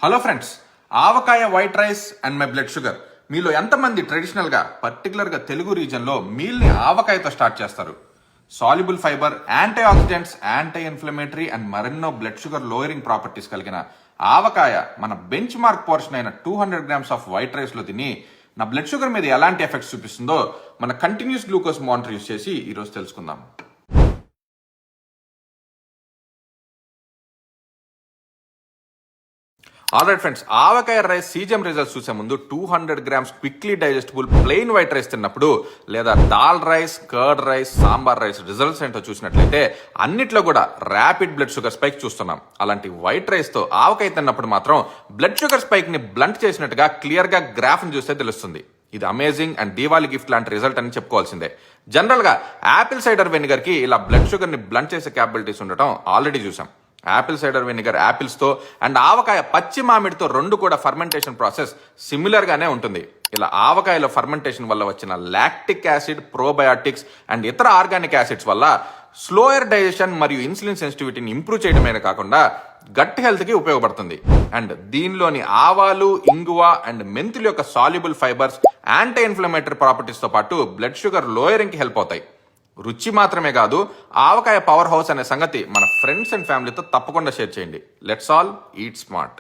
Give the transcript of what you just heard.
Hello friends, avakaya, white rice and my blood sugar. మీలో ఎంతమంది ట్రెడిషనల్గా పర్టికులర్గా తెలుగు రీజన్లో మీల్ని ఆవకాయతో స్టార్ట్ చేస్తారు? Soluble fibre, antioxidants, anti inflammatory and మరెన్నో బ్లడ్ షుగర్ లోయరింగ్ ప్రాపర్టీస్ కలిగిన ఆవకాయ మన బెంచ్ మార్క్ పోర్షన్ అయిన 200 grams ఆఫ్ వైట్ రైస్లో తిని నా బ్లడ్ షుగర్ మీద ఎలాంటి ఎఫెక్ట్స్ చూపిస్తుందో మన కంటిన్యూస్ గ్లూకోజ్ మానిటర్ యూస్ చేసి ఈరోజు తెలుసుకుందాం. ఆల్రైట్ ఫ్రెండ్స్, ఆవకాయ రైస్ సీజమ్ రిజల్ట్స్ చూసే ముందు 200 grams quickly digestible plain white rice తిన్నప్పుడు లేదా dal rice, curd rice, sambar rice results ఏంటో చూసినట్లయితే అన్నిట్లో కూడా ర్యాపిడ్ బ్లడ్ షుగర్ స్పైక్ చూస్తున్నాం. అలాంటి వైట్ రైస్ తో ఆవకాయ తిన్నప్పుడు మాత్రం బ్లడ్ షుగర్ స్పైక్ ని బ్లంట్ చేసినట్టుగా క్లియర్ గా గ్రాఫ్ ని చూస్తే తెలుస్తుంది. ఇది అమేజింగ్ అండ్ దీవాలి గిఫ్ట్ లాంటి రిజల్ట్ అని చెప్పుకోవాల్సిందే. జనరల్ గా యాపిల్ సైడర్ వెనిగర్ కి ఇలా బ్లడ్ షుగర్ ని బ్లంట్ చేసే క్యాపబిలిటీస్ ఉండటం ఆల్రెడీ చూసాం. యాపిల్ సైడర్ వెనిగర్ యాపిల్స్ తో అండ్ ఆవకాయ పచ్చి మామిడితో రెండు కూడా ఫర్మెంటేషన్ ప్రాసెస్ సిమిలర్ గానే ఉంటుంది. ఇలా ఆవకాయలో ఫర్మెంటేషన్ వల్ల వచ్చిన లాక్టిక్ యాసిడ్, ప్రోబయాటిక్స్ అండ్ ఇతర ఆర్గానిక్ యాసిడ్స్ వల్ల స్లోయర్ డైజెషన్ మరియు ఇన్సులిన్ సెన్సిటివిటీని ఇంప్రూవ్ చేయడమే కాకుండా గట్ హెల్త్ కి ఉపయోగపడుతుంది. అండ్ దీనిలోని ఆవాలు, ఇంగువ అండ్ మెంతుల యొక్క soluble fibres anti inflammatory properties తో పాటు బ్లడ్ షుగర్ లోయరింగ్ కి హెల్ప్ అవుతాయి. రుచి మాత్రమే కాదు, ఆవకాయ పవర్ హౌస్ అనే సంగతి మన ఫ్రెండ్స్ అండ్ ఫ్యామిలీతో తప్పకుండా షేర్ చేయండి. Let's all eat smart.